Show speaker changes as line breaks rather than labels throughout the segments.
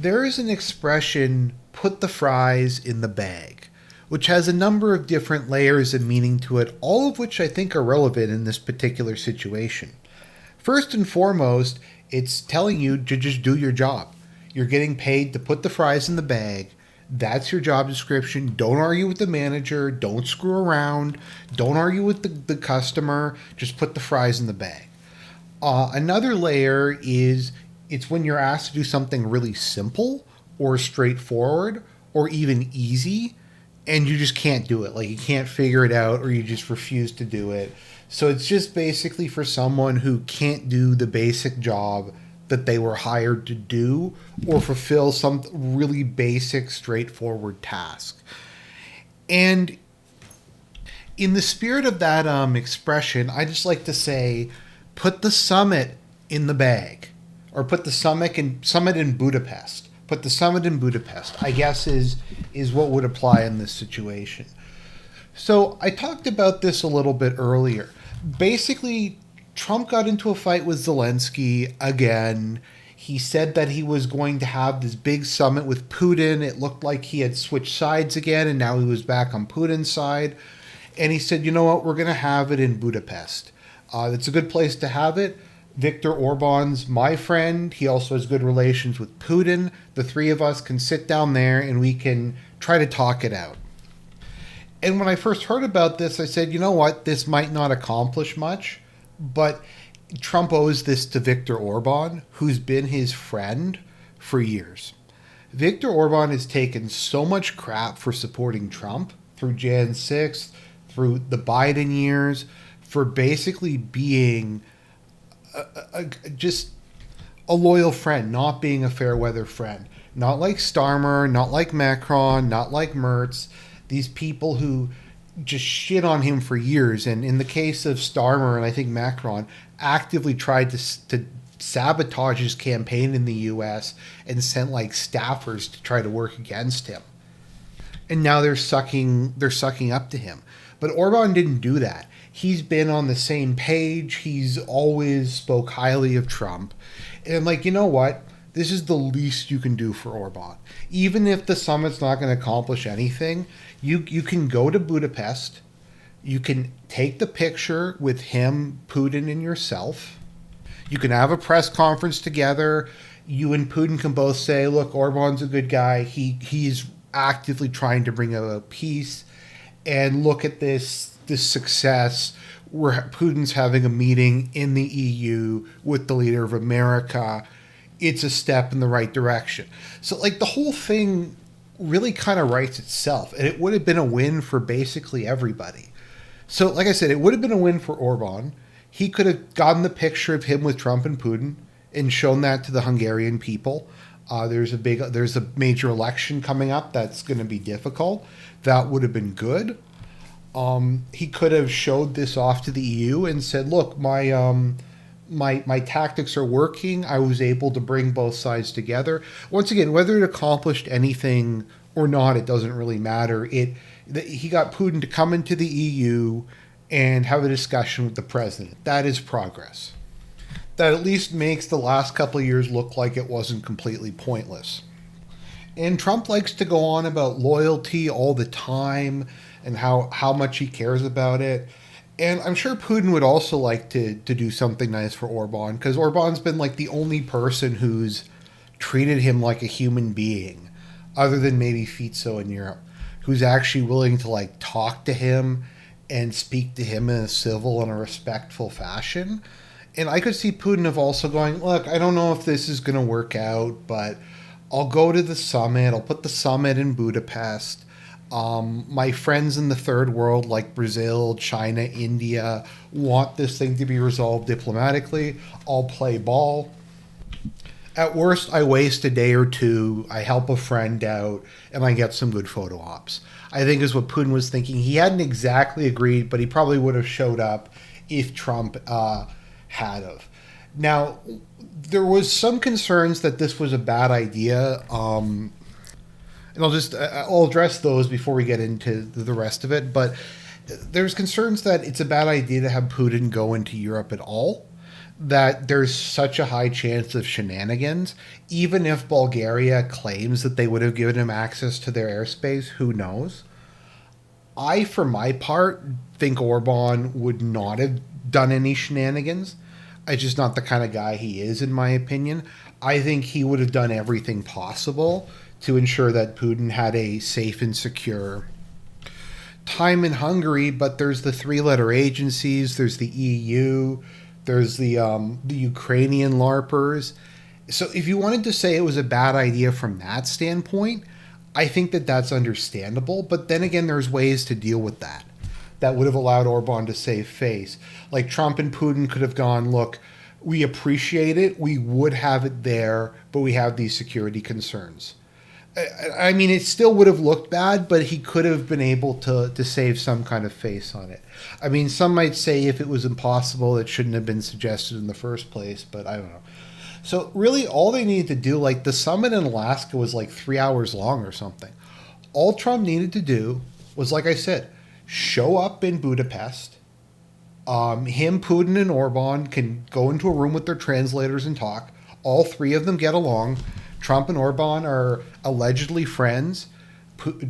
there is an expression, put the fries in the bag, which has a number of different layers of meaning to it, all of which I think are relevant in this particular situation. First and foremost, it's telling you to just do your job. You're getting paid to put the fries in the bag. That's your job description. Don't argue with the manager. Don't screw around. Don't argue with the customer. Just put the fries in the bag. Another layer is it's when you're asked to do something really simple or straightforward or even easy, and you just can't do it. Like you can't figure it out or you just refuse to do it. So it's just basically for someone who can't do the basic job that they were hired to do or fulfill some really basic, straightforward task. And in the spirit of that expression, I just like to say, put the summit in the bag, or put the summit in Budapest. Put the summit in Budapest, I guess is what would apply in this situation. So I talked about this a little bit earlier. Basically, Trump got into a fight with Zelensky again. He said that he was going to have this big summit with Putin. It looked like he had switched sides again, and now he was back on Putin's side. And he said, you know what, we're going to have it in Budapest. It's a good place to have it. Viktor Orbán's my friend. He also has good relations with Putin. The three of us can sit down there and we can try to talk it out. And when I first heard about this, I said, you know what, this might not accomplish much. But Trump owes this to Viktor Orbán, who's been his friend for years. Viktor Orbán has taken so much crap for supporting Trump through Jan 6th, through the Biden years, for basically being just a loyal friend, not being a fair weather friend. Not like Starmer, not like Macron, not like Merz. These people who just shit on him for years, and in the case of Starmer and I think Macron, actively tried to sabotage his campaign in the U.S. and sent like staffers to try to work against him. And now they're sucking up to him. But Orbán didn't do that. He's been on the same page. He's always spoke highly of Trump. And like, you know what? This is the least you can do for Orbán. Even if the summit's not going to accomplish anything, you can go to Budapest. You can take the picture with him, Putin, and yourself. You can have a press conference together. You and Putin can both say, look, Orbán's a good guy. He's actively trying to bring about peace. And look at this success where Putin's having a meeting in the EU with the leader of America. It's a step in the right direction. So like the whole thing really kind of writes itself, and it would have been a win for basically everybody. So like I said, it would have been a win for Orbán. He could have gotten the picture of him with Trump and Putin and shown that to the Hungarian people. There's a major election coming up that's going to be difficult. That would have been good. He could have showed this off to the EU and said, look, my tactics are working. I was able to bring both sides together. Once again, whether it accomplished anything or not, it doesn't really matter. He got Putin to come into the EU and have a discussion with the president. That is progress. That at least makes the last couple of years look like it wasn't completely pointless. And Trump likes to go on about loyalty all the time and how much he cares about it. And I'm sure Putin would also like to do something nice for Orbán, because Orbán's been like the only person who's treated him like a human being, other than maybe Fico in Europe, who's actually willing to like talk to him and speak to him in a civil and a respectful fashion. And I could see Putin of also going, look, I don't know if this is going to work out, but I'll go to the summit. I'll put the summit in Budapest. My friends in the third world like Brazil, China, India want this thing to be resolved diplomatically. I'll play ball. At worst, I waste a day or two. I help a friend out and I get some good photo ops. I think is what Putin was thinking. He hadn't exactly agreed, but he probably would have showed up if Trump had of. Now, there was some concerns that this was a bad idea. And I'll address those before we get into the rest of it. But there's concerns that it's a bad idea to have Putin go into Europe at all. that there's such a high chance of shenanigans. Even if Bulgaria claims that they would have given him access to their airspace, who knows? I, for my part, think Orbán would not have done any shenanigans. It's just not the kind of guy he is, in my opinion. I think he would have done everything possible to ensure that Putin had a safe and secure time in Hungary. But there's the three-letter agencies, there's the EU, there's the Ukrainian LARPers. So if you wanted to say it was a bad idea from that standpoint, I think that that's understandable. But then again, there's ways to deal with that would have allowed Orbán to save face. Like Trump and Putin could have gone, look, we appreciate it, we would have it there, but we have these security concerns. I mean, it still would have looked bad, but he could have been able to save some kind of face on it. I mean, some might say if it was impossible, it shouldn't have been suggested in the first place, but I don't know. So really, all they needed to do, like the summit in Alaska was like 3 hours long or something. All Trump needed to do was, like I said, show up in Budapest. Him, Putin, and Orbán can go into a room with their translators and talk. All three of them get along. Trump and Orbán are allegedly friends.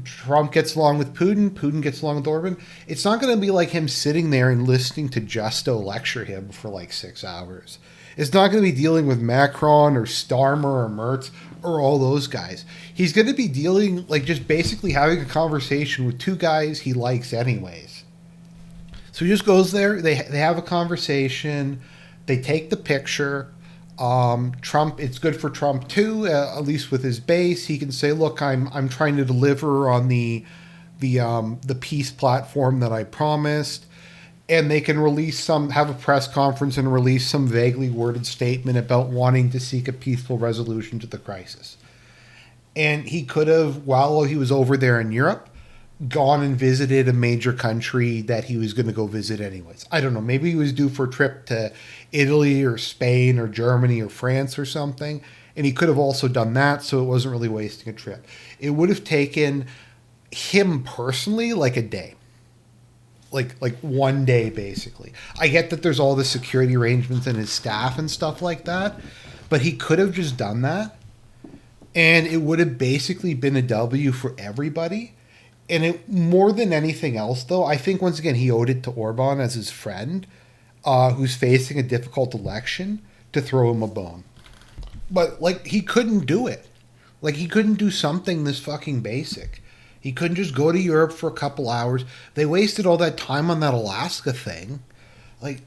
Trump gets along with Putin. Putin gets along with Orbán. It's not going to be like him sitting there and listening to Justo lecture him for like 6 hours. It's not going to be dealing with Macron or Starmer or Merz or all those guys. He's going to be dealing, like, just basically having a conversation with two guys he likes anyways. So he just goes there. They have a conversation. They take the picture. Trump, it's good for Trump too, at least with his base. He can say, "Look, I'm trying to deliver on the peace platform that I promised," and they can have a press conference and release some vaguely worded statement about wanting to seek a peaceful resolution to the crisis. And he could have, while he was over there in Europe, gone and visited a major country that he was going to go visit anyways. I don't know. Maybe he was due for a trip to Italy or Spain or Germany or France or something. And he could have also done that, so it wasn't really wasting a trip. It would have taken him personally like a day. Like 1 day, basically. I get that there's all the security arrangements and his staff and stuff like that, but he could have just done that. And it would have basically been a W for everybody. And it, more than anything else, though, I think, once again, he owed it to Orbán as his friend, who's facing a difficult election, to throw him a bone. But, like, he couldn't do it. Like, he couldn't do something this fucking basic. He couldn't just go to Europe for a couple hours. They wasted all that time on that Alaska thing. Like,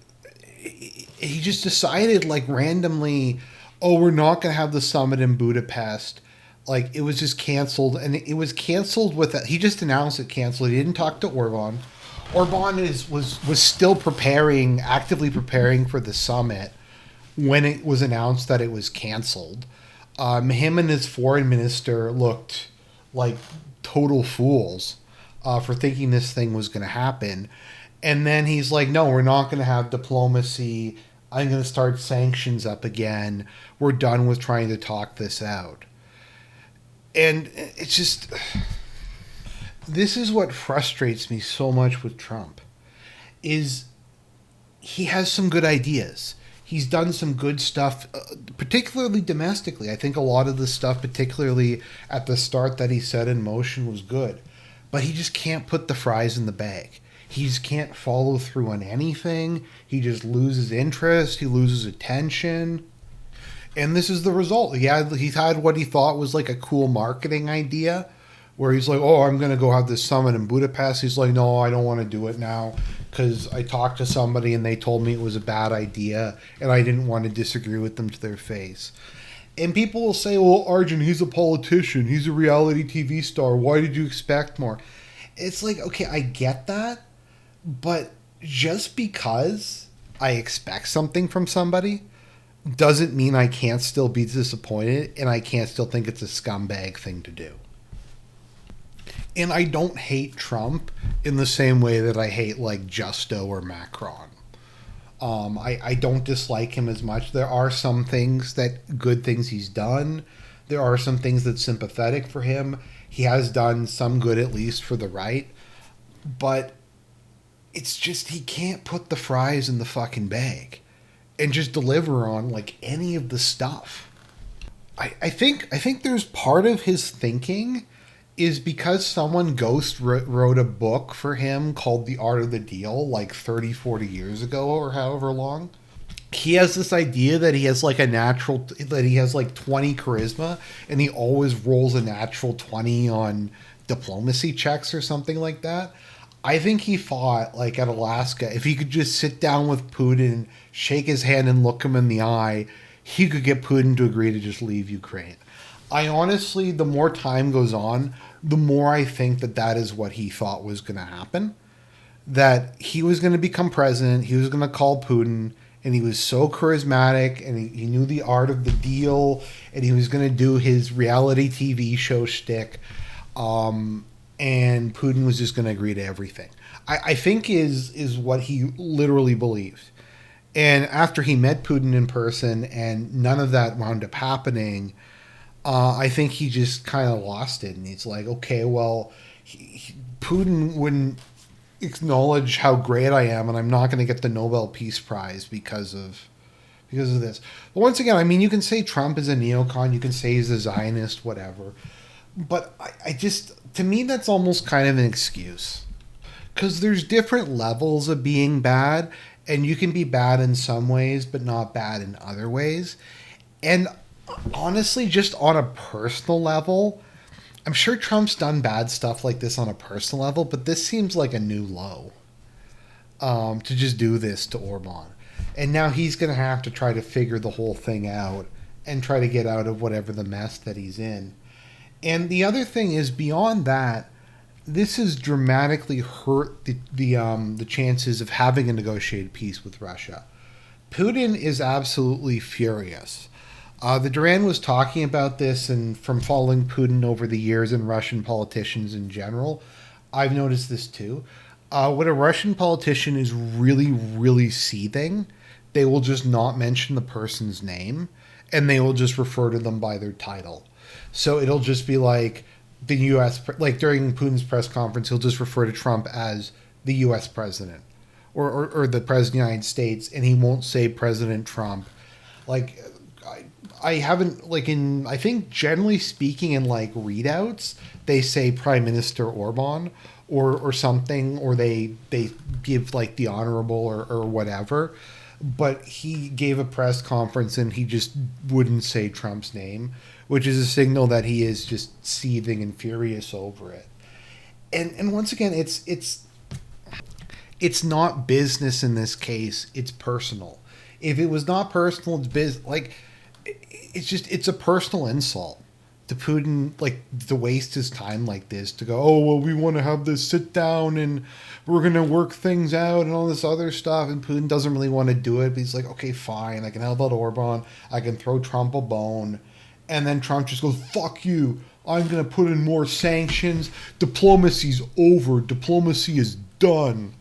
he just decided, like, randomly, oh, we're not going to have the summit in Budapest. Like, it was just canceled, and it was canceled with he just announced it canceled. He didn't talk to Orbán. Orbán was still actively preparing for the summit when it was announced that it was canceled. Him and his foreign minister looked like total fools for thinking this thing was going to happen. And then he's like, no, we're not going to have diplomacy. I'm going to start sanctions up again. We're done with trying to talk this out. And it's just, this is what frustrates me so much with Trump, is he has some good ideas. He's done some good stuff, particularly domestically. I think a lot of the stuff, particularly at the start that he set in motion, was good. But he just can't put the fries in the bag. He just can't follow through on anything. He just loses interest. He loses attention. And this is the result. He had what he thought was like a cool marketing idea, where he's like, oh, I'm going to go have this summit in Budapest. He's like, no, I don't want to do it now because I talked to somebody and they told me it was a bad idea and I didn't want to disagree with them to their face. And people will say, well, Argent, he's a politician. He's a reality TV star. Why did you expect more? It's like, okay, I get that. But just because I expect something from somebody doesn't mean I can't still be disappointed and I can't still think it's a scumbag thing to do. And I don't hate Trump in the same way that I hate like Justo or Macron. I don't dislike him as much. There are some good things he's done. There are some things that's sympathetic for him. He has done some good, at least for the right. But it's just, he can't put the fries in the fucking bag. and just deliver on like any of the stuff. I think there's part of his thinking is because someone wrote a book for him called The Art of the Deal like 30, 40 years ago or however long. He has this idea that he has like that he has like 20 charisma, and he always rolls a natural 20 on diplomacy checks or something like that. I think he thought, like at Alaska, if he could just sit down with Putin, shake his hand, and look him in the eye, he could get Putin to agree to just leave Ukraine. I honestly, the more time goes on, the more I think that that is what he thought was going to happen. That he was going to become president, he was going to call Putin, and he was so charismatic, and he knew the art of the deal, and he was going to do his reality TV show shtick. And Putin was just going to agree to everything. I think is what he literally believed. And after he met Putin in person and none of that wound up happening, I think he just kind of lost it. And he's like, okay, well, Putin wouldn't acknowledge how great I am, and I'm not going to get the Nobel Peace Prize because of this. But once again, I mean, you can say Trump is a neocon, you can say he's a Zionist, whatever. But I just, to me, that's almost kind of an excuse. Because there's different levels of being bad, and you can be bad in some ways, but not bad in other ways. And honestly, just on a personal level, I'm sure Trump's done bad stuff like this on a personal level, but this seems like a new low to just do this to Orbán. And now he's going to have to try to figure the whole thing out and try to get out of whatever the mess that he's in. And the other thing is, beyond that, this has dramatically hurt the chances of having a negotiated peace with Russia. Putin is absolutely furious. The Duran was talking about this, and from following Putin over the years and Russian politicians in general, I've noticed this too. When a Russian politician is really, really seething, they will just not mention the person's name, and they will just refer to them by their title. So it'll just be like the U.S., like during Putin's press conference, he'll just refer to Trump as the U.S. president or the president of the United States, and he won't say President Trump. Like, I haven't, like I think generally speaking in like readouts, they say Prime Minister Orbán or something, or they give like the honorable or whatever. But he gave a press conference and he just wouldn't say Trump's name, which is a signal that he is just seething and furious over it. And once again, it's not business in this case. It's personal. If it was not personal, it's business. Like, it's a personal insult to Putin, like, to waste his time like this, to go, oh, well, we want to have this sit down and we're going to work things out and all this other stuff. And Putin doesn't really want to do it, but he's like, okay, fine. I can help out Orbán. I can throw Trump a bone. And then Trump just goes, fuck you. I'm going to put in more sanctions. Diplomacy's over. Diplomacy is done.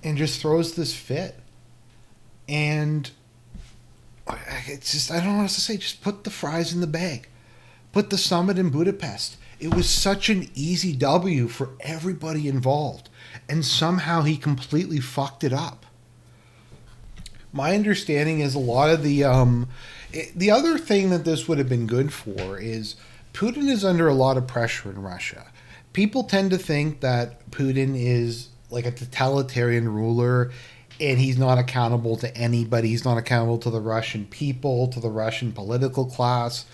And just throws this fit. And it's just, I don't know what else to say. Just put the fries in the bag. Put the summit in Budapest. It was such an easy W for everybody involved. And somehow he completely fucked it up. My understanding is a lot of the other thing that this would have been good for is Putin is under a lot of pressure in Russia. People tend to think that Putin is like a totalitarian ruler and he's not accountable to anybody. He's not accountable to the Russian people, to the Russian political class,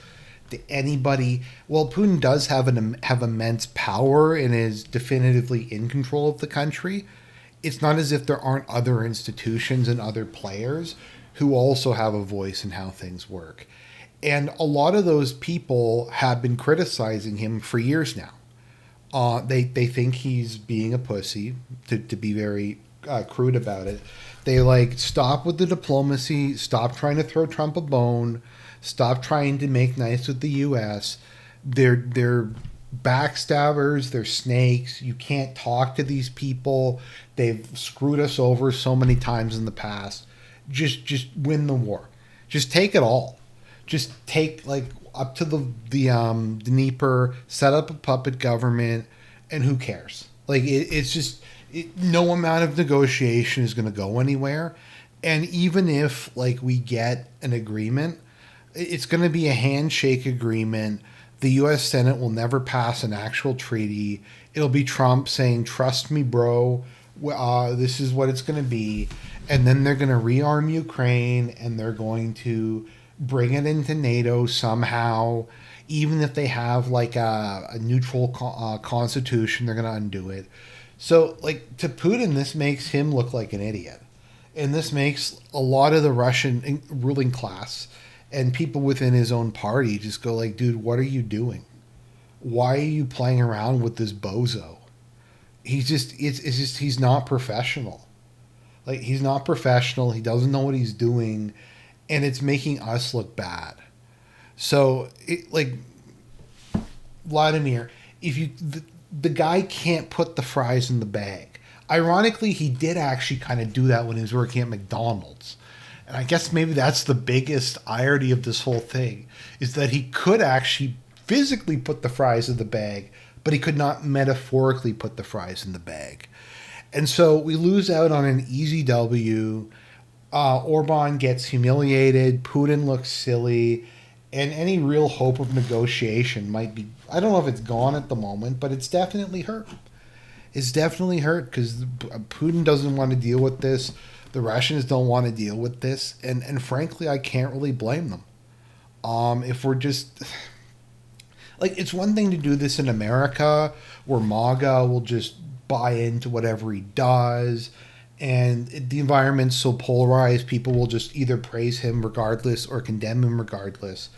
to anybody. Well, Putin does have immense power and is definitively in control of the country. It's not as if there aren't other institutions and other players who also have a voice in how things work. And a lot of those people have been criticizing him for years now. They think he's being a pussy, to be very crude about it. They like, stop with the diplomacy, stop trying to throw Trump a bone, stop trying to make nice with the U.S. They're backstabbers, they're snakes. You can't talk to these people. They've screwed us over so many times in the past. Just win the war. Just take it all. Just take like up to the Dnieper, set up a puppet government, and who cares? Like it's just no amount of negotiation is going to go anywhere. And even if like we get an agreement, it's going to be a handshake agreement. The U.S. Senate will never pass an actual treaty. It'll be Trump saying, "Trust me, bro. This is what it's going to be." And then they're going to rearm Ukraine, and they're going to bring it into NATO somehow. Even if they have like a neutral constitution, they're going to undo it. So, like, to Putin, this makes him look like an idiot. And this makes a lot of the Russian ruling class and people within his own party just go like, dude, what are you doing? Why are you playing around with this bozo? He's not professional. Like, he's not professional. He doesn't know what he's doing. And it's making us look bad. So, Vladimir, if the guy can't put the fries in the bag. Ironically, he did actually kind of do that when he was working at McDonald's. And I guess maybe that's the biggest irony of this whole thing, is that he could actually physically put the fries in the bag, but he could not metaphorically put the fries in the bag. And so we lose out on an easy W. Orbán gets humiliated. Putin looks silly. And any real hope of negotiation might be, I don't know if it's gone at the moment, but it's definitely hurt. It's definitely hurt because Putin doesn't want to deal with this. The Russians don't want to deal with this. And frankly, I can't really blame them. If we're just... Like, it's one thing to do this in America, where MAGA will just buy into whatever he does, and the environment's so polarized, people will just either praise him regardless or condemn him regardless.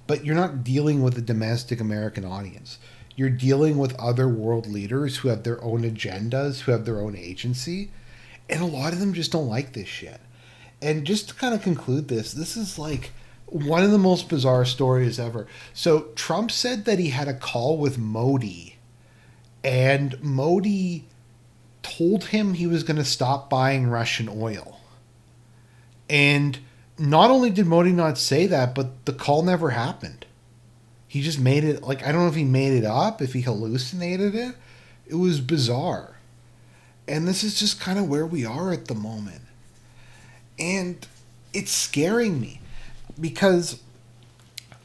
But you're not dealing with a domestic American audience. You're dealing with other world leaders who have their own agendas, who have their own agency, and a lot of them just don't like this shit. And just to kind of conclude this is like one of the most bizarre stories ever. So Trump said that he had a call with Modi, and Modi told him he was going to stop buying Russian oil. And not only did Modi not say that, but the call never happened. He just made it, like, I don't know if he made it up, if he hallucinated it. It was bizarre. And this is just kind of where we are at the moment. And it's scaring me because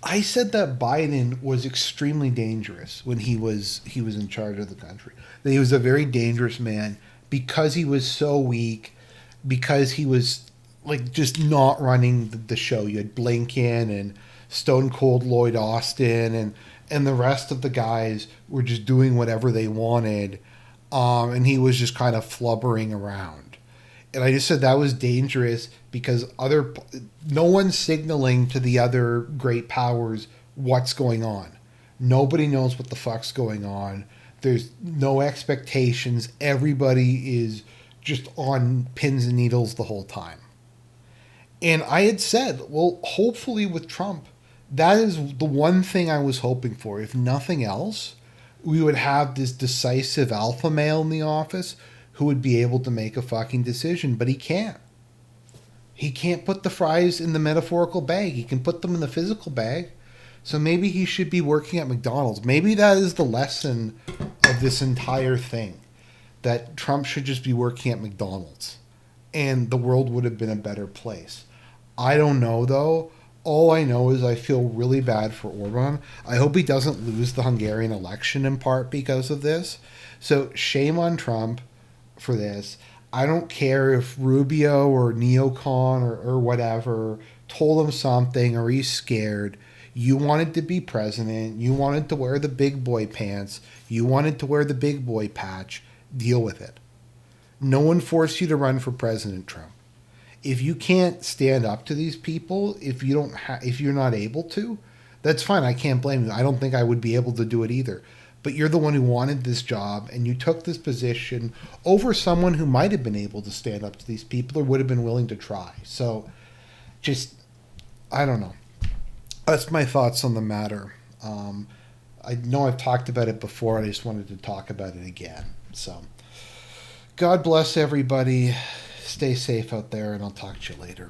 I said that Biden was extremely dangerous when he was in charge of the country. That he was a very dangerous man because he was so weak, because he was like just not running the show. You had Blinken and Stone Cold Lloyd Austin and the rest of the guys were just doing whatever they wanted, and he was just kind of flubbering around. And I just said that was dangerous because no one's signaling to the other great powers what's going on. Nobody knows what the fuck's going on. There's no expectations. Everybody is just on pins and needles the whole time. And I had said, well, hopefully with Trump, that is the one thing I was hoping for. If nothing else, we would have this decisive alpha male in the office who would be able to make a fucking decision, but he can't. He can't put the fries in the metaphorical bag. He can put them in the physical bag. So maybe he should be working at McDonald's. Maybe that is the lesson of this entire thing, that Trump should just be working at McDonald's and the world would have been a better place. I don't know, though. All I know is I feel really bad for Orbán. I hope he doesn't lose the Hungarian election in part because of this. So shame on Trump for this. I don't care if Rubio or neocon or whatever told him something or he's scared. You wanted to be president. You wanted to wear the big boy pants. You wanted to wear the big boy patch. Deal with it. No one forced you to run for president, Trump. If you can't stand up to these people, if you're not able to, that's fine. I can't blame you. I don't think I would be able to do it either. But you're the one who wanted this job, and you took this position over someone who might have been able to stand up to these people or would have been willing to try. So, just, I don't know. That's my thoughts on the matter. I know I've talked about it before. I just wanted to talk about it again. So, God bless everybody. Stay safe out there, and I'll talk to you later.